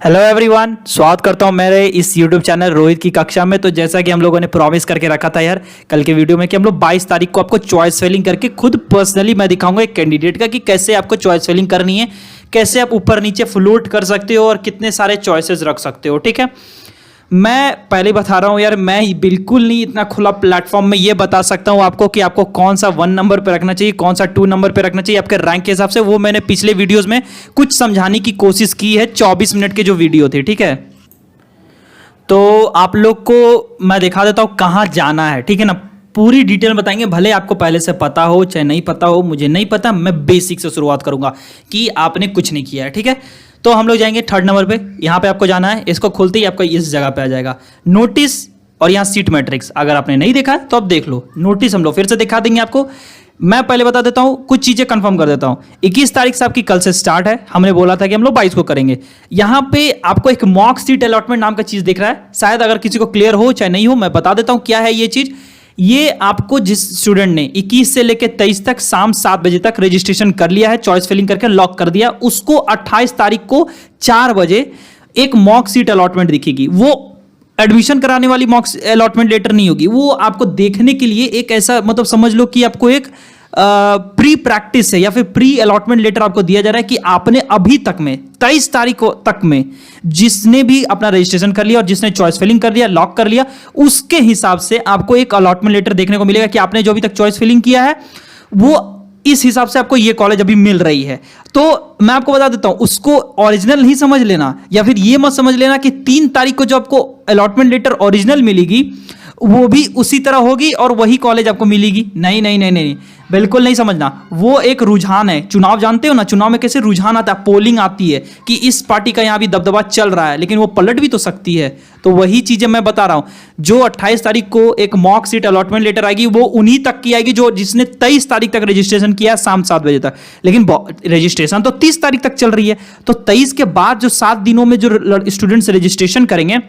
Hello everyone, स्वागत करता हूं मेरे इस यूट्यूब चैनल रोहित की कक्षा में। तो जैसा कि हम लोगों ने प्रॉमिस करके रखा था यार कल के वीडियो में कि हम लोग 22 तारीख को आपको चॉइस फिलिंग करके खुद पर्सनली मैं दिखाऊंगा एक कैंडिडेट का कि कैसे आपको चॉइस फिलिंग करनी है, कैसे आप ऊपर नीचे फ्लोट कर सकते हो और कितने सारे चॉइसेस रख सकते हो। ठीक है, मैं पहले बता रहा हूं यार, मैं बिल्कुल नहीं इतना खुला प्लेटफॉर्म में ये बता सकता हूं आपको कि आपको कौन सा 1 नंबर पे रखना चाहिए, कौन सा 2 नंबर पे रखना चाहिए आपके रैंक के हिसाब से। वो मैंने पिछले वीडियोस में कुछ समझाने की कोशिश की है, 24 मिनट के जो वीडियो थे। ठीक है, तो आप लोग को मैं दिखा देता हूं कहां जाना है। ठीक है ना, पूरी डिटेल बताएंगे, भले आपको पहले से पता हो चाहे नहीं पता हो, मुझे नहीं पता। मैं बेसिक से शुरुआत करूंगा कि आपने कुछ नहीं किया है। ठीक है, तो हम लोग जाएंगे 3rd नंबर पे। यहां पे आपको जाना है, इसको खोलते ही आपको इस जगह पे आ जाएगा नोटिस और यहां सीट मैट्रिक्स। अगर आपने नहीं देखा है तो अब देख लो। नोटिस हम लोग फिर से दिखा देंगे आपको। मैं पहले बता देता हूं, कुछ चीजें कंफर्म कर देता हूं। 21 तारीख से आपकी कल से स्टार्ट है। हमने बोला था कि हम लोग 22 को करेंगे। यहां पे आपको एक मॉक सीट अलॉटमेंट नाम का चीज दिख रहा है, शायद अगर किसी को क्लियर हो चाहे नहीं हो, मैं बता देता हूं क्या है ये चीज। ये आपको जिस स्टूडेंट ने 21 से लेकर 23 तक शाम 7 बजे तक रजिस्ट्रेशन कर लिया है, चॉइस फिलिंग करके लॉक कर दिया, उसको 28 तारीख को 4 बजे एक मॉक सीट अलॉटमेंट दिखेगी। वो एडमिशन कराने वाली मॉक अलॉटमेंट लेटर नहीं होगी, वो आपको देखने के लिए एक ऐसा, मतलब समझ लो कि आपको एक प्री प्रैक्टिस है या फिर प्री अलॉटमेंट लेटर आपको दिया जा रहा है कि आपने अभी तक में 23 तारीख तक में जिसने भी अपना रजिस्ट्रेशन कर लिया और जिसने चॉइस फिलिंग कर लिया, लॉक कर लिया, उसके हिसाब से आपको एक अलॉटमेंट लेटर देखने को मिलेगा कि आपने जो अभी तक चॉइस फिलिंग किया है वो इस हिसाब से आपको ये कॉलेज अभी मिल रही है। तो मैं आपको बता देता हूं, उसको ओरिजिनल नहीं समझ लेना या फिर ये मत समझ लेना कि 3 तारीख को जो आपको अलॉटमेंट लेटर ओरिजिनल मिलेगी वो भी उसी तरह होगी और वही कॉलेज आपको मिलेगी। नहीं नहीं नहीं नहीं, बिल्कुल नहीं समझना। वो एक रुझान है। चुनाव जानते हो ना, चुनाव में कैसे रुझान आता है, पोलिंग आती है कि इस पार्टी का यहां भी दबदबा चल रहा है, लेकिन वो पलट भी तो सकती है। तो वही चीजें मैं बता रहा हूं। जो 28 तारीख को एक मॉक सीट अलॉटमेंट लेटर आएगी वो उन्हीं तक की आएगी जो जिसने 23 तारीख तक रजिस्ट्रेशन किया है शाम 7 बजे तक। लेकिन रजिस्ट्रेशन तो 30 तारीख तक चल रही है, तो 23 के बाद जो 7 दिनों में जो स्टूडेंट्स रजिस्ट्रेशन करेंगे,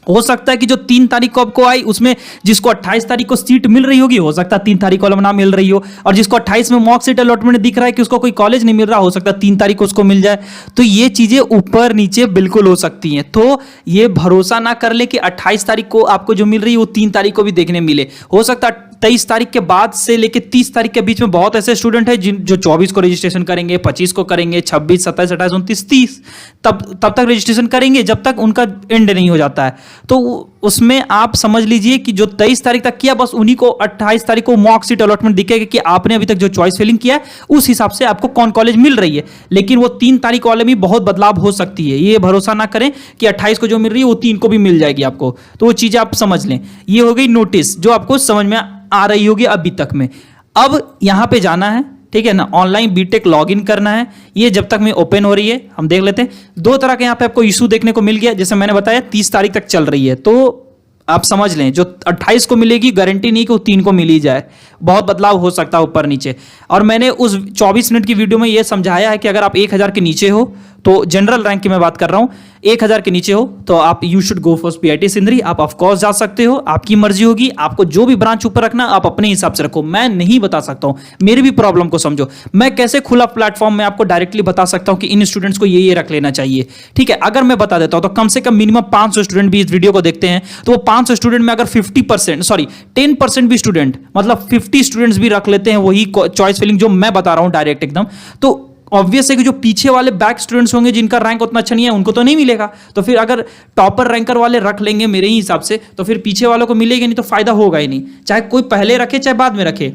हो सकता है कि जो 3 तारीख को आपको आई उसमें जिसको 28 तारीख को सीट मिल रही होगी, हो सकता है 3 तारीख को ना मिल रही हो, और जिसको 28 में मॉक सीट अलॉटमेंट दिख रहा है कि उसको कोई कॉलेज नहीं मिल रहा, हो सकता है 3 तारीख को उसको मिल जाए। तो ये चीजें ऊपर नीचे बिल्कुल हो सकती हैं। तो ये भरोसा ना कर ले कि 28 तारीख को आपको जो मिल रही है वो 3 तारीख को भी देखने मिले। हो सकता है 23 तारीख के बाद से लेके 30 तारीख के बीच में बहुत ऐसे स्टूडेंट हैं जो 24 को रजिस्ट्रेशन करेंगे, 25 को करेंगे, 26, 27, 28, 29, 30 तब तक रजिस्ट्रेशन करेंगे जब तक उनका एंड नहीं हो जाता है। तो उसमें आप समझ लीजिए कि जो 23 तारीख तक किया, बस उन्हीं को 28 तारीख को मॉक सीट अलॉटमेंट दिखेगा कि आपने अभी तक जो चॉइस फिलिंग किया है उस हिसाब से आपको कौन कॉलेज मिल रही है। लेकिन वो 3 तारीख वाले में बहुत बदलाव हो सकती है। ये भरोसा ना करें कि 28 को जो मिल रही है वो 3 को भी मिल जाएगी आपको। तो वो चीजें आप समझ लें। ये हो गई नोटिस जो आपको समझ में आ रही होगी अभी तक में। अब यहां पे जाना है, ठीक है ना, ऑनलाइन बीटेक लॉगिन करना है। ये जब तक में ओपन हो रही है हम देख लेते हैं। 2 तरह के यहां पे आपको इशू देखने को मिल गया, जैसे मैंने बताया 30 तारीख तक चल रही है। तो आप समझ लें जो 28 को मिलेगी गारंटी नहीं कि वो 3 को मिल ही जाए, बहुत बदलाव हो सकता है ऊपर नीचे। और मैंने उस 24 मिनट की वीडियो में ये समझाया है कि अगर आप 1000 के नीचे हो, तो जनरल रैंक की मैं बात कर रहा हूं, 1000 के नीचे हो तो आप you should go for PIT Sindri. आप ऑफकोर्स जा सकते हो, आपकी मर्जी होगी, आपको जो भी ब्रांच ऊपर रखना आप अपने हिसाब से रखो। मैं नहीं बता सकता हूं, मेरी भी प्रॉब्लम को समझो। मैं कैसे खुला प्लेटफॉर्म में आपको डायरेक्टली बता सकता हूं कि इन स्टूडेंट्स को ये रख लेना चाहिए। ठीक है, अगर मैं बता देता हूं तो कम से कम मिनिमम 500 स्टूडेंट भी इस वीडियो को देखते हैं, तो वो 500 स्टूडेंट में अगर 10% भी स्टूडेंट, मतलब 50 स्टूडेंट्स भी रख लेते हैं वही चॉइस फिलिंग जो मैं बता रहा हूं डायरेक्ट एकदम, तो ऑब्वियस है कि जो पीछे वाले बैक स्टूडेंट्स होंगे जिनका रैंक उतना अच्छा नहीं है उनको तो नहीं मिलेगा। तो फिर अगर टॉपर रैंकर वाले रख लेंगे मेरे ही हिसाब से, तो फिर पीछे वालों को मिलेगा नहीं, तो फायदा होगा ही नहीं, चाहे कोई पहले रखे चाहे बाद में रखे।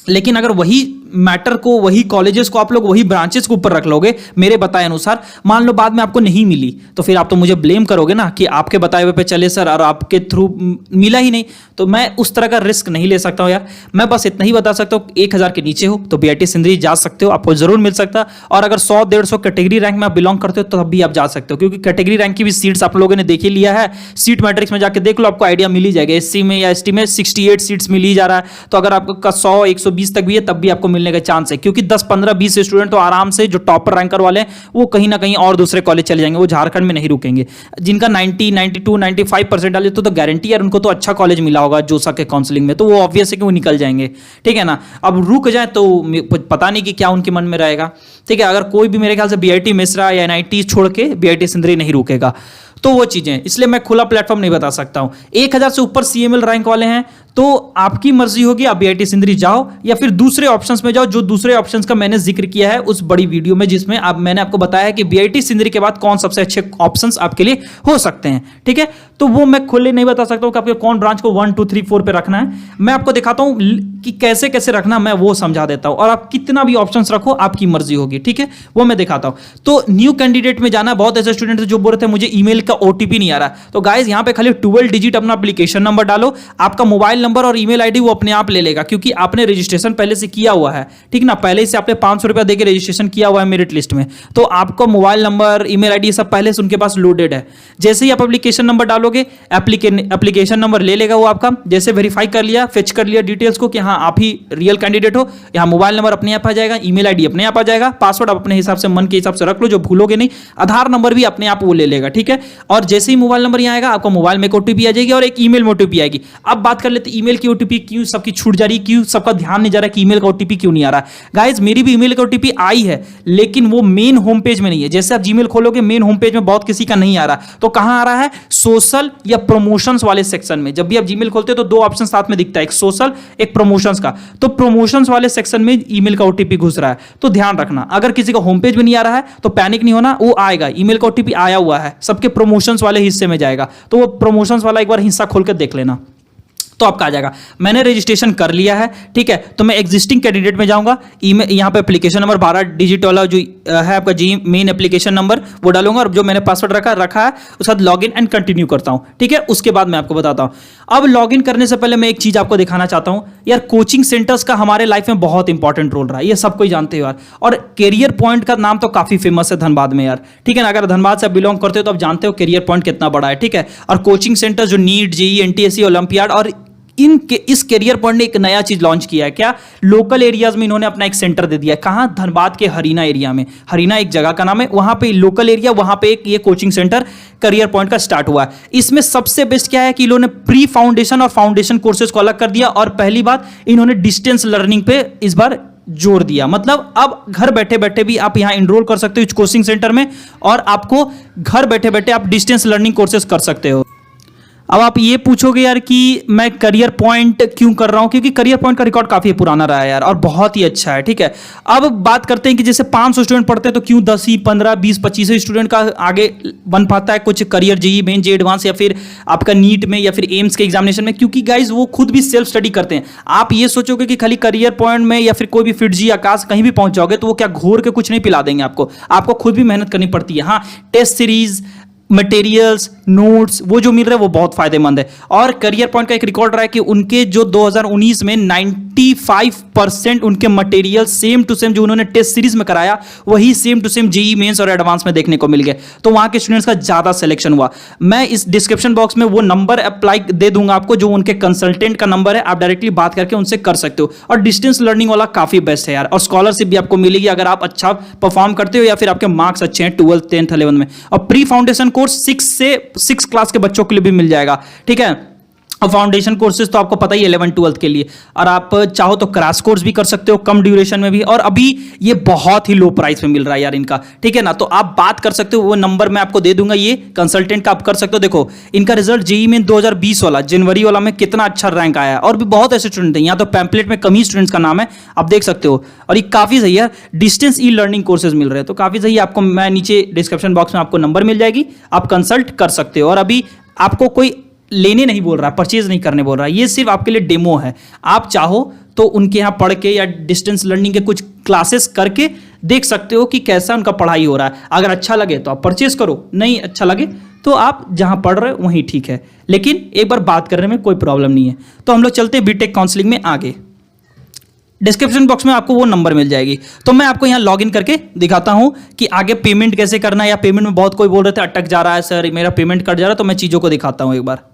लेकिन अगर वही मैटर को, वही कॉलेजेस को आप लोग वही ब्रांचेस के ऊपर रख लोगे मेरे बताए अनुसार, मान लो बाद में आपको नहीं मिली, तो फिर आप तो मुझे ब्लेम करोगे ना कि आपके बताए हुए पे चले सर और आपके थ्रू मिला ही नहीं। तो मैं उस तरह का रिस्क नहीं ले सकता हूं यार। मैं बस इतना ही बता सकता हूं, 1000 के नीचे हो तो बीआईटी सिंदरी जा सकते हो, आपको जरूर मिल सकता है। और अगर 100-150 कैटेगरी रैंक में आप बिलोंग करते हो तो तब भी आप जा सकते हो, क्योंकि कैटेगरी रैंक की भी सीट्स आप लोगों ने देख ही लिया है। सीट मैट्रिक्स में जाके देख लो, आपको आइडिया मिल ही जाएगा। एससी में या एसटी में 68 सीट्स मिल ही जा रहा है। तो अगर आपका 100, 120 तक भी है तब भी आपको मिलने का चांस है, क्योंकि 10 15 20 स्टूडेंट तो आराम से जो टॉपर रैंकर वाले हैं वो कहीं ना कहीं और दूसरे कॉलेज चले जाएंगे, वो झारखंड में नहीं रुकेंगे। जिनका 90 92 95% डाले तो गारंटी यार उनको तो अच्छा कॉलेज मिला होगा जोसा के काउंसलिंग में, तो वो ऑब्वियस है कि वो निकल जाएंगे, ठीक है ना। अब रुक जाए तो पता नहीं कि क्या उनके मन में रहेगा, ठीक है। अगर कोई भी मेरे ख्याल से बीआईटी मिश्रा या एनआईटी छोड़ के बीआईटी सिंदरी नहीं रुकेगा, तो वो चीजें, इसलिए मैं खुला प्लेटफॉर्म नहीं बता सकता हूं। 1000 से ऊपर सीएमएल रैंक वाले हैं तो आपकी मर्जी होगी, आप बीआईटी सिंदरी जाओ या फिर दूसरे ऑप्शंस में जाओ, जो दूसरे ऑप्शंस का मैंने जिक्र किया है उस बड़ी वीडियो में, जिसमें अब मैंने आपको बताया है कि बीआईटी सिंदरी के बाद कौन सबसे अच्छे ऑप्शंस आपके लिए हो सकते हैं, ठीक है। तो वो मैं खुले नहीं बता सकता हूं कि आपके कौन ब्रांच को 1 2 3 4 पे रखना है। मैं आपको दिखाता हूं कि कैसे कैसे रखना, मैं वो समझा देता हूं, और आप कितना भी ऑप्शंस रखो आपकी मर्जी होगी, ठीक है, वो मैं दिखाता हूं। तो न्यू कैंडिडेट में जाना, बहुत ऐसे स्टूडेंट जो बोल रहे थे मुझे ईमेल का ओटीपी नहीं आ रहा, तो गाइस यहां पे खाली 12 डिजिट अपना एप्लीकेशन नंबर डालो, आपका मोबाइल नंबर और ईमेल आईडी वो अपने आप ले लेगा, क्योंकि आपने रजिस्ट्रेशन पहले से किया हुआ है, ठीक ना। पहले से आपने 500 रुपया देकर रजिस्ट्रेशन किया हुआ है मेरिट लिस्ट में, तो आपका मोबाइल नंबर ईमेल आईडी सब पहले से उनके पास लोडेड है। जैसे ही आप एप्लीकेशन नंबर डालोगे एप्लीकेशन नंबर ले लेगा वो आपका, जैसे वेरीफाई कर लिया, फेच कर लिया डिटेल्स को कि हाँ आप ही रियल कैंडिडेट हो, यहाँ मोबाइल नंबर अपने आप आ जाएगा, ईमेल आईडी अपने आप आ जाएगा, पासवर्ड आप अपने हिसाब से मन के हिसाब से रख लो जो भूलोगे नहीं, आधार नंबर भी अपने आप वो ले लेगा, ठीक है। और जैसे ही मोबाइल नंबर यहाँ आएगा आपका मोबाइल में एक ओटीपी आ जाएगी और एक ईमेल में ओटीपी आएगी। अब बात कर लेते ईमेल की ओटीपी क्यों सबकी छूट जा रही, क्यों सबका ध्यान नहीं जा रहा कि ईमेल का ओटीपी क्यों नहीं आ रहा। गाइस मेरी भी ईमेल का ओटीपी आई है, लेकिन वो मेन होम पेज में नहीं है। जैसे आप जीमेल खोलोगे मेन होम पेज में बहुत किसी का नहीं आ रहा, तो कहां आ रहा है, सोशल या प्रमोशंस वाले सेक्शन में। जब भी आप जीमेल खोलते हो तो दो ऑप्शन साथ में दिखता है, एक सोशल एक प्रमोशंस का, तो प्रमोशंस वाले सेक्शन में ईमेल का ओटीपी घुस रहा है। तो ध्यान रखना, अगर किसी का होम पेज में नहीं आ रहा है तो पैनिक नहीं होना, वो आएगा, ईमेल का ओटीपी आया हुआ है, सबके प्रमोशंस वाले हिस्से में जाएगा, तो वो प्रमोशंस वाला एक बार हिस्सा खोल कर देख लेना, तो आपका आ जाएगा। मैंने रजिस्ट्रेशन कर लिया है, ठीक है, तो मैं एग्जिस्टिंग कैंडिडेट में जाऊंगा, ईमेल यहाँ पे एप्लीकेशन नंबर 12 डिजिट वाला जो है आपका जी मेन एप्लीकेशन नंबर वो डालूंगा, और जो मैंने पासवर्ड रखा है उसके साथ लॉगिन एंड कंटिन्यू करता हूँ, ठीक है। उसके बाद मैं आपको बताता हूँ। अब लॉगिन करने से पहले मैं एक चीज आपको दिखाना चाहता हूँ यार, कोचिंग सेंटर्स का हमारे लाइफ में बहुत इंपॉर्टेंट रोल रहा है, ये सब कोई जानते हो यार। और कैरियर पॉइंट का नाम तो काफी फेमस है धनबाद में यार, ठीक है ना। अगर धनबाद से बिलोंग करते हो तो आप जानते हो कैरियर पॉइंट कितना बड़ा है, ठीक है। और कोचिंग सेंटर जो नीट जेईई एनटीएससी ओलंपियाड और इस कैरियर पॉइंट ने एक नया चीज लॉन्च किया है, क्या, लोकल एरियाज में इन्होंने अपना एक सेंटर दे दिया है। कहां, धनबाद के हरीना एरिया में, हरीना एक जगह का नाम है, वहां पे लोकल एरिया, वहां पे एक ये कोचिंग सेंटर कैरियर पॉइंट का स्टार्ट हुआ है। इसमें सबसे बेस्ट क्या है कि इन्होंने प्री फाउंडेशन और फाउंडेशन कोर्सेज को अलग कर दिया, और पहली बात इन्होंने डिस्टेंस लर्निंग पे इस बार जोर दिया। मतलब अब घर बैठे बैठे भी आप यहां इनरोल कर सकते हो इस कोचिंग सेंटर में, और आपको घर बैठे बैठे आप डिस्टेंस लर्निंग कोर्सेज कर सकते हो। अब आप ये पूछोगे यार कि मैं करियर पॉइंट क्यों कर रहा हूं, क्योंकि करियर पॉइंट का रिकॉर्ड काफी पुराना रहा है यार, और बहुत ही अच्छा है, ठीक है। अब बात करते हैं कि जैसे 500 स्टूडेंट पढ़ते हैं तो क्यों 10 ही 15 20 25 स्टूडेंट का आगे बन पाता है कुछ करियर, जेईई मेन, जे एडवांस, या फिर आपका नीट में या फिर एम्स के एग्जामिनेशन में, क्योंकि गाइज वो खुद भी सेल्फ स्टडी करते हैं। आप ये सोचोगे कि खाली करियर पॉइंट में या फिर कोई भी फिटजी आकाश कहीं भी पहुंच जाओगे तो वो क्या घोर के कुछ नहीं पिला देंगे आपको खुद भी मेहनत करनी पड़ती है। हाँ, टेस्ट सीरीज, मटेरियल्स, नोट्स वो जो मिल रहा है वो बहुत फायदेमंद है। और करियर पॉइंट का एक रिकॉर्ड रहा है कि उनके जो 2019 में 95% उनके मटेरियल सेम टू सेम जो उन्होंने टेस्ट सीरीज में कराया वही same to same JEE Mains और एडवांस में देखने को मिल गए, तो वहां के स्टूडेंट्स का ज्यादा सिलेक्शन हुआ। मैं इस डिस्क्रिप्शन बॉक्स में वो नंबर अप्लाई दे दूंगा आपको, जो उनके कंसल्टेंट का नंबर है, आप डायरेक्टली बात करके उनसे कर सकते हो। और डिस्टेंस लर्निंग वाला काफी बेस्ट है यार, और स्कॉलरशिप भी आपको मिलेगी अगर आप अच्छा परफॉर्म करते हो या फिर आपके मार्क्स अच्छे हैं 12th 10th 11th में। और प्री फाउंडेशन कोर्स 6 क्लास के बच्चों के लिए भी मिल जाएगा, ठीक है। और फाउंडेशन कोर्सेज तो आपको पता ही है 11th 12th के लिए, और आप चाहो तो क्रैश कोर्स भी कर सकते हो कम ड्यूरेशन में भी, और अभी ये बहुत ही लो प्राइस में मिल रहा है यार इनका, ठीक है ना। तो आप बात कर सकते हो, वो नंबर मैं आपको दे दूंगा, ये कंसल्टेंट का आप कर सकते हो। देखो इनका रिजल्ट जेईई में 2020 वाला जनवरी वाला में कितना अच्छा रैंक आया है, और भी बहुत ऐसे स्टूडेंट हैं, यहाँ तो पैम्पलेट में कम ही स्टूडेंट्स का नाम है, आप देख सकते हो। और ये काफी सही है, डिस्टेंस ई लर्निंग कोर्सेज मिल रहे हैं, तो काफी सही है। आपको मैं नीचे डिस्क्रिप्शन बॉक्स में आपको नंबर मिल जाएगी, आप कंसल्ट कर सकते हो। और अभी आपको कोई लेने नहीं बोल रहा, परचेज नहीं करने बोल रहा, ये सिर्फ आपके लिए डेमो है। आप चाहो तो उनके यहाँ पढ़ के या डिस्टेंस लर्निंग के कुछ क्लासेस करके देख सकते हो कि कैसा उनका पढ़ाई हो रहा है। अगर अच्छा लगे तो आप परचेज करो, नहीं अच्छा लगे तो आप जहाँ पढ़ रहे हो वहीं ठीक है, लेकिन एक बार बात करने में कोई प्रॉब्लम नहीं है। तो हम लोग चलते हैं बीटेक काउंसलिंग में आगे। डिस्क्रिप्शन बॉक्स में आपको वो नंबर मिल जाएगी, तो मैं आपको यहाँ लॉगिन करके दिखाता हूँ कि आगे पेमेंट कैसे करना है, या पेमेंट में बहुत कोई बोल रहे थे अटक जा रहा है सर, मेरा पेमेंट कट जा रहा है, तो मैं चीज़ों को दिखाता हूँ एक बार।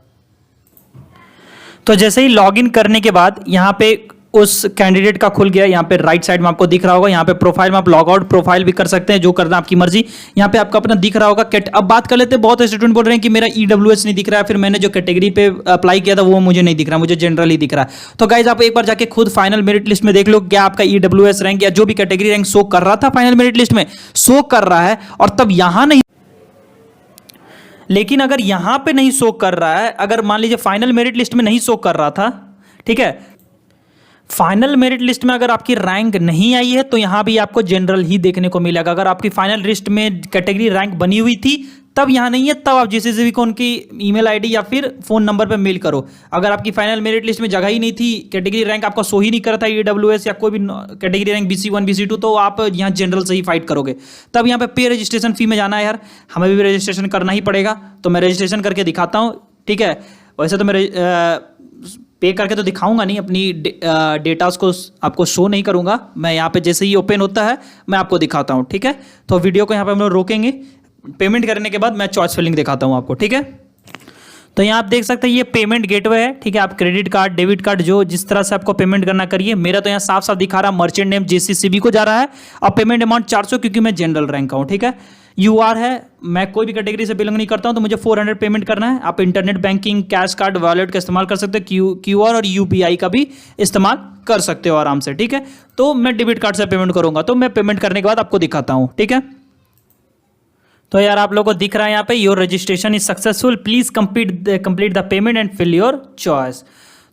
तो जैसे ही लॉगिन करने के बाद यहाँ पे उस कैंडिडेट का खुल गया। यहाँ पे राइट साइड में आपको दिख रहा होगा, यहाँ पे प्रोफाइल में आप लॉग आउट प्रोफाइल भी कर सकते हैं, जो करना आपकी मर्जी। यहाँ पे आपका अपना दिख रहा होगा कैट। अब बात कर लेते हैं, बहुत स्टूडेंट बोल रहे हैं कि मेरा ईडब्ल्यूएस नहीं दिख रहा है, फिर मैंने जो कैटेगरी पे अप्लाई किया था वो मुझे नहीं दिख रहा, मुझे जनरल ही दिख रहा है। तो गाइज आप एक बार जाके खुद फाइनल मेरिट लिस्ट में देख लो, क्या आपका ईडब्ल्यूएस रैंक या जो भी कैटेगरी रैंक शो कर रहा था फाइनल मेरिट लिस्ट में शो कर रहा है, और तब यहां नहीं। लेकिन अगर यहां पे नहीं शो कर रहा है, अगर मान लीजिए फाइनल मेरिट लिस्ट में नहीं शो कर रहा था, ठीक है, फाइनल मेरिट लिस्ट में अगर आपकी रैंक नहीं आई है तो यहां भी आपको जनरल ही देखने को मिलेगा। अगर आपकी फाइनल लिस्ट में कैटेगरी रैंक बनी हुई थी तब यहां नहीं है, तब आप जीसीसीबी को उनकी ईमेल आईडी या फिर फोन नंबर पर मेल करो। अगर आपकी फाइनल मेरिट लिस्ट में जगह ही नहीं थी, कैटेगरी रैंक आपका शो ही नहीं कर रहा था, ईडब्ल्यूएस या कोई भी कैटेगरी रैंक BC1 BC2, तो आप यहाँ जनरल से ही फाइट करोगे। तब यहाँ पे रजिस्ट्रेशन फी में जाना है यार, हमें भी रजिस्ट्रेशन करना ही पड़ेगा। तो मैं रजिस्ट्रेशन करके दिखाता हूँ, ठीक है। वैसे तो मैं पे करके तो दिखाऊंगा नहीं, अपनी डेटास को आपको शो नहीं करूंगा। मैं यहाँ पे जैसे ही ओपन होता है मैं आपको दिखाता हूँ, ठीक है। तो वीडियो को यहाँ पे हम लोग रोकेंगे, पेमेंट करने के बाद मैं चॉइस फिलिंग दिखाता हूँ आपको, ठीक है। तो यहाँ आप देख सकते हैं ये पेमेंट गेटवे है, ठीक है। आप क्रेडिट कार्ड, डेबिट कार्ड, जो जिस तरह से आपको पेमेंट करना करिए। मेरा तो यहाँ साफ साफ दिखा रहा है मर्चेंट नेम JCCB को जा रहा है, और पेमेंट अमाउंट 400, क्योंकि मैं जनरल रैंक का हूँ, ठीक है। UR है, मैं कोई भी कैटेगरी से बिलोंग नहीं करता हूँ, तो मुझे 400 पेमेंट करना है। आप internet banking, cash card, wallet का इस्तेमाल कर सकते हैं, QR और UPI का भी इस्तेमाल कर सकते हो आराम से, ठीक है। तो मैं डेबिट कार्ड से पेमेंट करूंगा, तो मैं पेमेंट करने के बाद आपको दिखाता हूँ, ठीक है। तो यार आप लोगों को दिख रहा है यहाँ पे, your registration is successful, please complete the payment and fill your choice.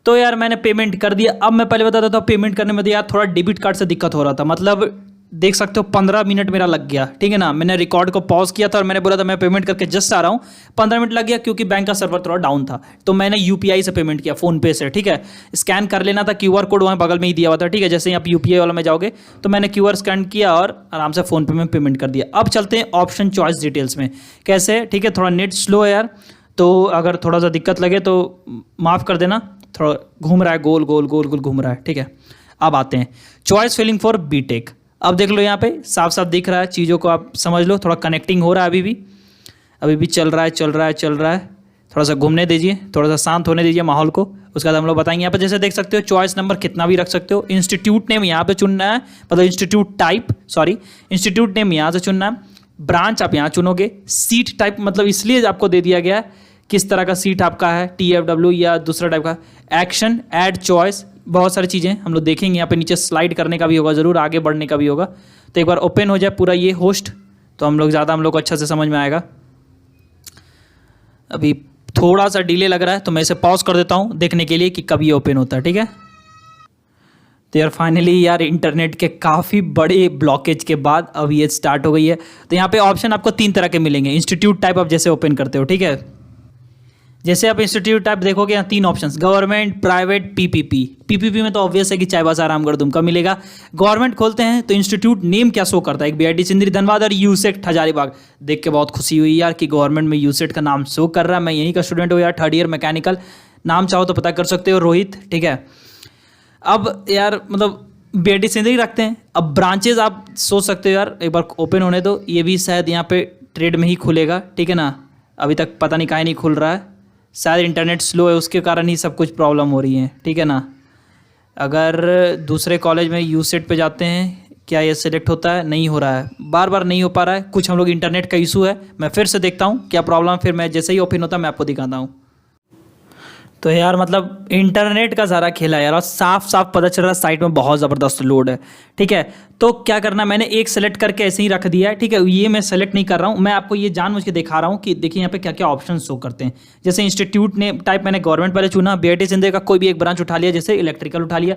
तो यार मैंने पेमेंट कर दिया। अब मैं पहले बता देता हूँ, पेमेंट करने में तो यार थोड़ा डेबिट कार्ड से दिक्कत हो रहा था, मतलब देख सकते हो 15 मिनट मेरा लग गया, ठीक है ना। मैंने रिकॉर्ड को पॉज किया था और मैंने बोला था मैं पेमेंट करके जस्ट आ रहा हूँ, 15 मिनट लग गया, क्योंकि बैंक का सर्वर थोड़ा डाउन था। तो मैंने UPI से पेमेंट किया, फोन पे से, ठीक है। स्कैन कर लेना था, QR कोड वहाँ बगल में ही दिया हुआ था, ठीक है। जैसे ही आप UPI वाला में जाओगे तो मैंने QR स्कैन किया और आराम से फोन पे में पेमेंट कर दिया। अब चलते हैं ऑप्शन चॉइस डिटेल्स में, कैसे, ठीक है। थोड़ा नेट स्लो है यार, तो अगर थोड़ा सा दिक्कत लगे तो माफ़ कर देना, थोड़ा घूम रहा है, गोल गोल गोल गोल घूम रहा है, ठीक है। अब आते हैं चॉइस फिलिंग फॉर बीटेक। अब देख लो यहाँ पे साफ साफ दिख रहा है, चीज़ों को आप समझ लो। थोड़ा कनेक्टिंग हो रहा है, अभी भी चल रहा है। थोड़ा सा घूमने दीजिए, थोड़ा सा शांत होने दीजिए माहौल को, उसके बाद हम लोग बताएंगे। यहाँ पे जैसे देख सकते हो चॉइस नंबर कितना भी रख सकते हो। इंस्टीट्यूट नेम यहाँ पे चुनना है, मतलब इंस्टीट्यूट नेम यहाँ से चुनना है। ब्रांच आप यहाँ चुनोगे। सीट टाइप मतलब इसलिए आपको दे दिया गया है किस तरह का सीट आपका है, TFW या दूसरा टाइप का। एक्शन, ऐड चॉइस, बहुत सारी चीज़ें हम लोग देखेंगे। यहाँ पे नीचे स्लाइड करने का भी होगा, ज़रूर आगे बढ़ने का भी होगा। तो एक बार ओपन हो जाए पूरा ये होस्ट, तो हम लोग को अच्छा से समझ में आएगा। अभी थोड़ा सा डिले लग रहा है, तो मैं इसे पॉज कर देता हूँ देखने के लिए कि कब ये ओपन होता है, ठीक है। तो यार फाइनली यार इंटरनेट के काफ़ी बड़े ब्लॉकेज के बाद अब ये स्टार्ट हो गई है। तो यहाँ पे ऑप्शन आपको 3 तरह के मिलेंगे। इंस्टीट्यूट टाइप आप जैसे ओपन करते हो, ठीक है। जैसे आप इंस्टीट्यूट टाइप देखोगे यहाँ 3 ऑप्शंस, गवर्नमेंट, प्राइवेट, PPP में तो ऑब्वियस है कि चाय बाजार रामगढ़ का मिलेगा। गवर्नमेंट खोलते हैं तो इंस्टीट्यूट नेम क्या शो करता है, एक BIT सिंदरी धनबाद और यूसेट हजारीबाग। देख के बहुत खुशी हुई यार कि गवर्नमेंट में यूसेट का नाम शो कर रहा है। मैं यहीं का स्टूडेंट हूँ यार, 3rd ईयर मैकेनिकल। नाम चाहो तो पता कर सकते हो, रोहित, ठीक है। अब यार मतलब BIT सिंदरी रखते हैं। अब ब्रांचेज आप सोच सकते हो यार, एक बार ओपन होने दो, ये भी शायद यहाँ पे ट्रेड में ही खुलेगा, ठीक है ना। अभी तक पता नहीं काहे नहीं खुल रहा है, शायद इंटरनेट स्लो है, उसके कारण ही सब कुछ प्रॉब्लम हो रही है, ठीक है ना। अगर दूसरे कॉलेज में यूसेट पे जाते हैं, क्या ये सिलेक्ट होता है? नहीं हो रहा है, बार बार नहीं हो पा रहा है। कुछ हम लोग इंटरनेट का इशू है, मैं फिर से देखता हूँ क्या प्रॉब्लम, फिर मैं जैसे ही ओपन होता है मैं आपको दिखाता हूँ। तो यार मतलब इंटरनेट का सारा खेला यार, और साफ साफ पता चल रहा है साइट में बहुत ज़बरदस्त लोड है, ठीक है। तो क्या करना, मैंने एक सेलेक्ट करके ऐसे ही रख दिया है, ठीक है। ये मैं सेलेक्ट नहीं कर रहा हूँ, मैं आपको ये जानबूझ के दिखा रहा हूँ कि देखिए यहाँ पे क्या क्या ऑप्शन शो करते हैं। जैसे इंस्टीट्यूट ने टाइप मैंने गवर्नमेंट पहले चुना, BIT सिंधे का कोई भी एक ब्रांच उठा लिया, जैसे इलेक्ट्रिकल उठा लिया।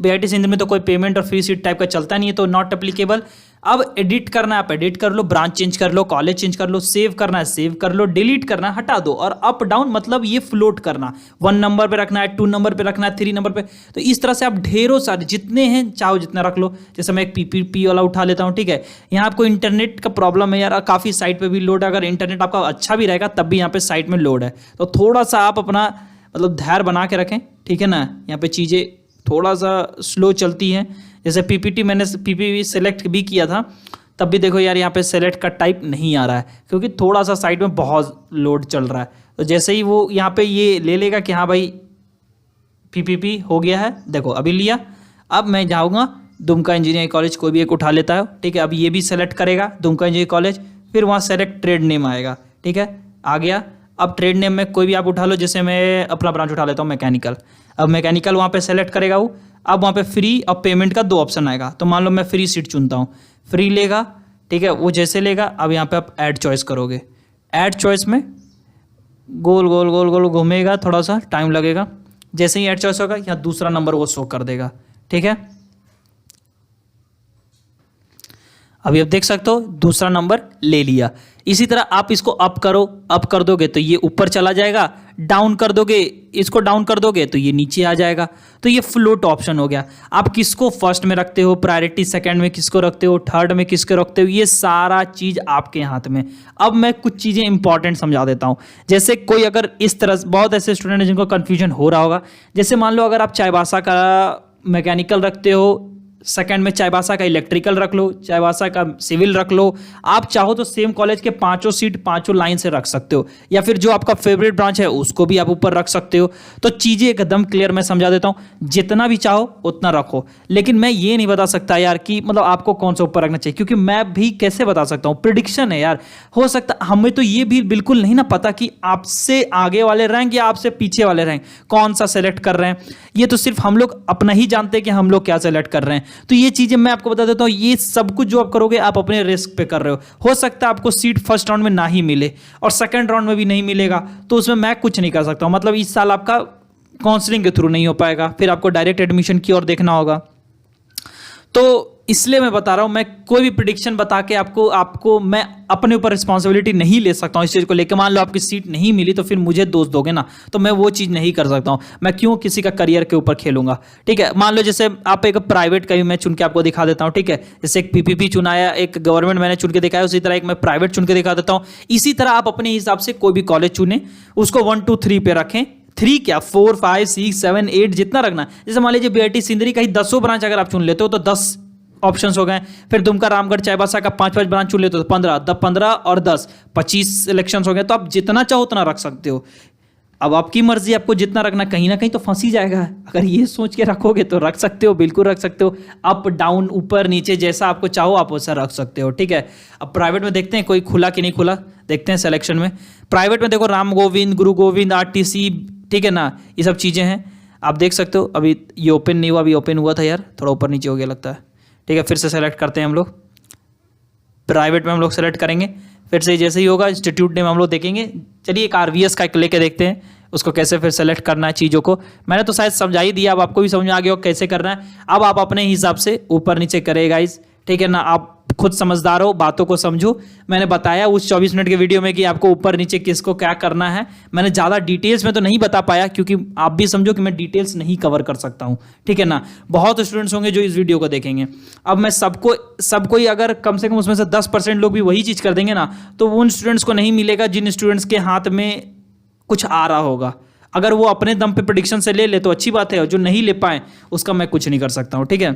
BIT सिंध में तो कोई पेमेंट और फ्री सीट टाइप का चलता नहीं है, तो नॉट एप्लीकेबल। अब एडिट करना है, आप एडिट कर लो, ब्रांच चेंज कर लो, कॉलेज चेंज कर लो, सेव करना है सेव कर लो, डिलीट करना है हटा दो, और अप डाउन मतलब ये फ्लोट करना, 1 नंबर पे रखना है, 2 नंबर पे रखना है, 3 नंबर पे। तो इस तरह से आप ढेरों सारे जितने हैं चाहो जितना रख लो। जैसे मैं एक PPP वाला उठा लेता हूँ, ठीक है। यहाँ आपको इंटरनेट का प्रॉब्लम है यार, काफ़ी साइट पर भी लोड है। अगर इंटरनेट आपका अच्छा भी रहेगा तब भी यहाँ पे साइट में लोड है, तो थोड़ा सा आप अपना मतलब धैर्य बना के रखें, ठीक है ना। यहाँ पे चीज़ें थोड़ा सा स्लो चलती हैं। जैसे PPT मैंने PPP सेलेक्ट भी किया था, तब भी देखो यार यहाँ पे सेलेक्ट का टाइप नहीं आ रहा है, क्योंकि थोड़ा सा साइड में बहुत लोड चल रहा है। तो जैसे ही वो यहाँ पे ये ले लेगा कि हाँ भाई पीपीपी हो गया है, देखो अभी लिया। अब मैं जाऊँगा दुमका इंजीनियरिंग कॉलेज, कोई भी एक उठा लेता है, ठीक है। अब ये भी सेलेक्ट करेगा दुमका इंजीनियरिंग कॉलेज, फिर वहाँ सेलेक्ट ट्रेड नेम आएगा, ठीक है, आ गया। अब ट्रेड नेम में कोई भी आप उठा लो, जैसे मैं अपना ब्रांच उठा लेता हूँ मैकेनिकल। अब मैकेनिकल वहाँ पे सेलेक्ट करेगा वो। अब वहाँ पे फ्री और पेमेंट का 2 ऑप्शन आएगा, तो मान लो मैं फ्री सीट चुनता हूँ, फ्री लेगा, ठीक है। वो जैसे लेगा, अब यहाँ पे आप ऐड चॉइस करोगे। ऐड चॉइस में गोल गोल गोल गोल घूमेगा, थोड़ा सा टाइम लगेगा। जैसे ही ऐड चॉइस होगा, यहाँ दूसरा नंबर वो शो कर देगा, ठीक है। अभी आप देख सकते हो दूसरा नंबर ले लिया। इसी तरह आप इसको अप करो, अप कर दोगे तो ये ऊपर चला जाएगा, डाउन कर दोगे, इसको डाउन कर दोगे तो ये नीचे आ जाएगा। तो ये फ्लोट ऑप्शन हो गया। आप किसको फर्स्ट में रखते हो, प्रायोरिटी सेकंड में किसको रखते हो, थर्ड में किसको रखते हो, ये सारा चीज़ आपके हाथ में। अब मैं कुछ चीज़ें इंपॉर्टेंट समझा देता हूँ। जैसे कोई अगर इस तरह, बहुत ऐसे स्टूडेंट हैं जिनको कन्फ्यूजन हो रहा होगा। जैसे मान लो अगर आप चाईबासा का मैकेनिकल रखते हो, सेकंड में चाईबासा का इलेक्ट्रिकल रख लो, चाईबासा का सिविल रख लो। आप चाहो तो सेम कॉलेज के 5 सीट 5 लाइन से रख सकते हो, या फिर जो आपका फेवरेट ब्रांच है उसको भी आप ऊपर रख सकते हो। तो चीज़ें एकदम क्लियर मैं समझा देता हूँ, जितना भी चाहो उतना रखो। लेकिन मैं ये नहीं बता सकता यार कि मतलब आपको कौन सा ऊपर रखना चाहिए, क्योंकि मैं भी कैसे बता सकता हूँ, प्रिडिक्शन है यार। हो सकता हमें तो ये भी बिल्कुल नहीं ना पता कि आपसे आगे वाले रैंक या आपसे पीछे वाले रैंक कौन सा सेलेक्ट कर रहे हैं। ये तो सिर्फ हम लोग अपना ही जानते हैं कि हम लोग क्या सेलेक्ट कर रहे हैं। तो ये चीजें मैं आपको बता देता हूं, ये सब कुछ जो आप करोगे आप अपने रिस्क पे कर रहे हो सकता है आपको सीट फर्स्ट राउंड में ना ही मिले और सेकंड राउंड में भी नहीं मिलेगा, तो उसमें मैं कुछ नहीं कर सकता हूं। मतलब इस साल आपका काउंसलिंग के थ्रू नहीं हो पाएगा, फिर आपको डायरेक्ट एडमिशन की ओर देखना होगा। तो इसलिए मैं बता रहा हूं, मैं कोई भी प्रिडिक्शन बता के आपको मैं अपने ऊपर रिस्पॉन्सिबिलिटी नहीं ले सकता हूं इस चीज को लेकर। मान लो आपकी सीट नहीं मिली तो फिर मुझे दोष दोगे ना, तो मैं वो चीज नहीं कर सकता हूं। मैं क्यों किसी का करियर के ऊपर खेलूंगा, ठीक है। मान लो जैसे आप एक प्राइवेट का भी मैं चुन के आपको दिखा देता हूं, ठीक है। जैसे एक पीपीपी चुनाया, एक गवर्नमेंट मैंने चुन के दिखाया, उसी तरह एक मैं प्राइवेट चुन के दिखा देता हूं। इसी तरह आप अपने हिसाब से कोई भी कॉलेज चुने, उसको 1 2 3 पे रखें। 3 क्या 4 5 6 7 8 जितना रखना। जैसे मान लीजिए बीआईटी सिंदरी का ही 10 ब्रांच अगर आप चुन लेते हो तो 10 ऑप्शंस हो गए। फिर दुमका रामगढ़ चाईबासा का 5 ब्रांच चुन लेते हो तो 15 और 10 25 सिलेक्शंस हो गए। तो आप जितना चाहो उतना रख सकते हो। अब आपकी मर्जी, आपको जितना रखना, कहीं ना कहीं तो फंस ही जाएगा। अगर ये सोच के रखोगे तो रख सकते हो, बिल्कुल रख सकते हो। अप डाउन ऊपर नीचे जैसा आपको चाहो आप वैसा रख सकते हो, ठीक है। अब प्राइवेट में देखते हैं कोई खुला कि नहीं खुला, देखते हैं सिलेक्शन में। प्राइवेट में देखो राम गोविंद, गुरु गोविंद, आरटीसी, ठीक है ना, ये सब चीज़ें हैं, आप देख सकते हो। अभी ये ओपन नहीं हुआ, अभी ओपन हुआ था यार, थोड़ा ऊपर नीचे हो गया लगता है, ठीक है। फिर से सेलेक्ट करते हैं हम लोग, प्राइवेट में हम लोग सेलेक्ट करेंगे। फिर से जैसे ही होगा इंस्टीट्यूट नेम हम लोग देखेंगे। चलिए एक आरवीएस का लेके देखते हैं उसको कैसे फिर सेलेक्ट करना है चीज़ों को। मैंने तो शायद समझा ही दिया, अब आपको भी समझ में आ गया हो कैसे करना है। अब आप अपने हिसाब से ऊपर नीचे करेगा गाइस, ठीक है ना। आप खुद समझदार हो, बातों को समझो। मैंने बताया उस 24 मिनट के वीडियो में कि आपको ऊपर नीचे किसको क्या करना है। मैंने ज़्यादा डिटेल्स में तो नहीं बता पाया, क्योंकि आप भी समझो कि मैं डिटेल्स नहीं कवर कर सकता हूँ, ठीक है ना। बहुत स्टूडेंट्स होंगे जो इस वीडियो को देखेंगे। अब मैं सबको ही अगर कम से कम उसमें से 10% लोग भी वही चीज़ कर देंगे ना, तो उन स्टूडेंट्स को नहीं मिलेगा जिन स्टूडेंट्स के हाथ में कुछ आ रहा होगा। अगर वो अपने दम पे प्रेडिक्शन से ले ले तो अच्छी बात है, और जो नहीं ले पाए उसका मैं कुछ नहीं कर सकता हूँ, ठीक है।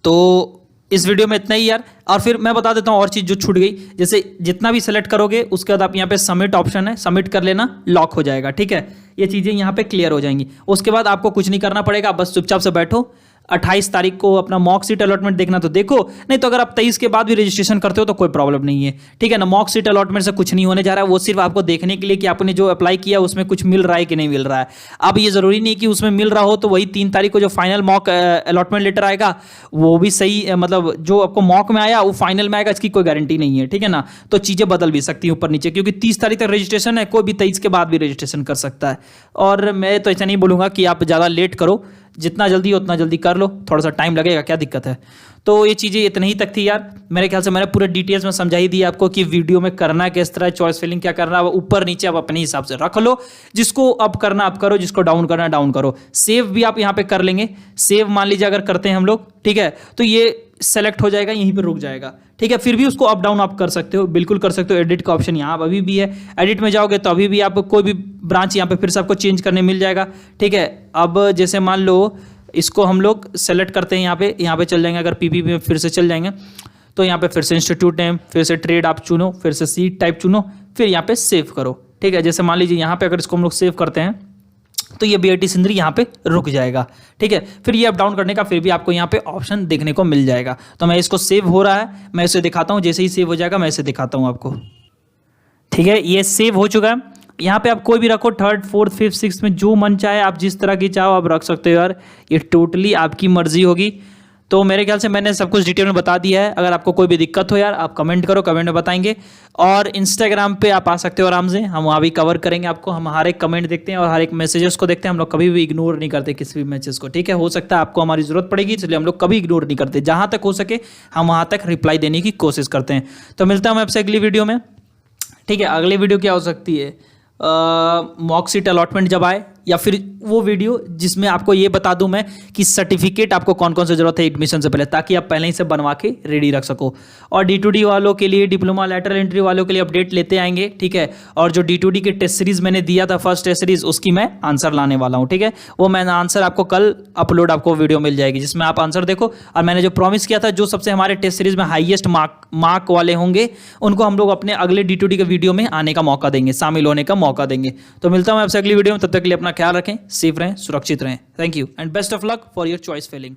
तो इस वीडियो में इतना ही यार। और फिर मैं बता देता हूँ और चीज़ जो छूट गई। जैसे जितना भी सेलेक्ट करोगे उसके बाद आप यहाँ पे सबमिट ऑप्शन है, सबमिट कर लेना, लॉक हो जाएगा, ठीक है। ये चीज़ें यहाँ पे क्लियर हो जाएंगी। उसके बाद आपको कुछ नहीं करना पड़ेगा, बस चुपचाप से बैठो। 28 तारीख को अपना मॉक सीट अलॉटमेंट देखना तो देखो, नहीं तो अगर आप 23 के बाद भी रजिस्ट्रेशन करते हो तो कोई प्रॉब्लम नहीं है, ठीक है ना। मॉक सीट अलॉटमेंट से कुछ नहीं होने जा रहा है, वो सिर्फ आपको देखने के लिए कि आपने जो अप्लाई किया उसमें कुछ मिल रहा है कि नहीं मिल रहा है। अब ये जरूरी नहीं कि उसमें मिल रहा हो तो वही 3 तारीख को जो फाइनल मॉक अलॉटमेंट लेटर आएगा वो भी सही, मतलब जो आपको मॉक में आया वो फाइनल में आएगा, इसकी कोई गारंटी नहीं है, ठीक है ना। तो चीज़ें बदल भी सकती हैं ऊपर नीचे, क्योंकि 30 तारीख तक रजिस्ट्रेशन है, कोई भी 23 के बाद भी रजिस्ट्रेशन कर सकता है। और मैं तो ऐसा नहीं बोलूँगा कि आप ज़्यादा लेट करो, जितना जल्दी हो उतना जल्दी कर लो, थोड़ा सा टाइम लगेगा, क्या दिक्कत है। तो ये चीज़ें इतनी ही तक थी यार। मेरे ख्याल से मैंने पूरे डिटेल्स में समझा ही दिया आपको कि वीडियो में करना किस तरह, चॉइस फिलिंग क्या करना है, ऊपर नीचे आप अपने हिसाब से रख लो। जिसको अप करना अप करो, जिसको डाउन करना डाउन करो। सेव भी आप यहाँ पे कर लेंगे। सेव मान लीजिए अगर करते हैं हम लोग, ठीक है, तो ये सेलेक्ट हो जाएगा, यहीं पर रुक जाएगा, ठीक है। फिर भी उसको अप डाउन आप कर सकते हो, बिल्कुल कर सकते हो। एडिट का ऑप्शन यहाँ अभी भी है, एडिट में जाओगे तो अभी भी आप कोई भी ब्रांच यहाँ पे फिर से आपको चेंज करने मिल जाएगा, ठीक है। अब जैसे मान लो इसको हम लोग सेलेक्ट करते हैं, यहाँ पे चल जाएंगे। अगर पीपीपी में फिर से चल जाएंगे तो यहाँ पे फिर से इंस्टीट्यूट नेम, फिर से ट्रेड आप चुनो, फिर से सीट टाइप चुनो, फिर यहाँ पे सेव करो, ठीक है। जैसे मान लीजिए यहाँ पे अगर इसको हम लोग सेव करते हैं तो ये BIT सिंदरी यहाँ पे रुक जाएगा। ठीक है, फिर ये अप डाउन करने का फिर भी आपको यहाँ पे ऑप्शन देखने को मिल जाएगा। तो मैं इसको सेव हो रहा है, मैं इसे दिखाता हूँ, जैसे ही सेव हो जाएगा मैं इसे दिखाता हूँ आपको। ठीक है, ये सेव हो चुका है। यहाँ पे आप कोई भी रखो, थर्ड फोर्थ फिफ्थ सिक्स में जो मन चाहे आप जिस तरह की चाहो आप रख सकते हो यार, ये टोटली आपकी मर्जी होगी। तो मेरे ख्याल से मैंने सब कुछ डिटेल में बता दिया है। अगर आपको कोई भी दिक्कत हो यार आप कमेंट करो, कमेंट में बताएंगे। और इंस्टाग्राम पे आप आ सकते हो आराम से, हम वहाँ भी कवर करेंगे आपको। हम हर एक कमेंट देखते हैं और हर एक मैसेजेस को देखते हैं, हम लोग कभी भी इग्नोर नहीं करते किसी भी मैसेज को। ठीक है, हो सकता है आपको हमारी जरूरत पड़ेगी, इसलिए हम लोग कभी इग्नोर नहीं करते, जहाँ तक हो सके हम वहाँ तक रिप्लाई देने की कोशिश करते हैं। तो मिलता हूँ मैं आपसे अगली वीडियो में। ठीक है, अगली वीडियो क्या हो सकती है, मॉक सीट अलॉटमेंट जब आए, या फिर वो वीडियो जिसमें आपको ये बता दूं मैं कि सर्टिफिकेट आपको कौन कौन सी जरूरत है एडमिशन से पहले, ताकि आप पहले ही से बनवा के रेडी रख सको। और D2D वालों के लिए, डिप्लोमा लेटरल एंट्री वालों के लिए अपडेट लेते आएंगे। ठीक है, और जो D2D के टेस्ट सीरीज मैंने दिया था, फर्स्ट टेस्ट सीरीज, उसकी मैं आंसर लाने वाला हूँ। ठीक है, वो मैंने आंसर आपको कल अपलोड आपको वीडियो मिल जाएगी, जिसमें आप आंसर देखो। और मैंने जो प्रॉमिस किया था, जो सबसे हमारे टेस्ट सीरीज में हाईएस्ट मार्क वाले होंगे उनको हम लोग अपने अगले D2D के वीडियो में आने का मौका देंगे, शामिल होने का मौका देंगे। तो मिलता हूँ आपसे अगली वीडियो में, तब तक के लिए अपना ख्याल रखें, सेफ रहें, सुरक्षित रहें। Thank you and best of luck for your choice filling.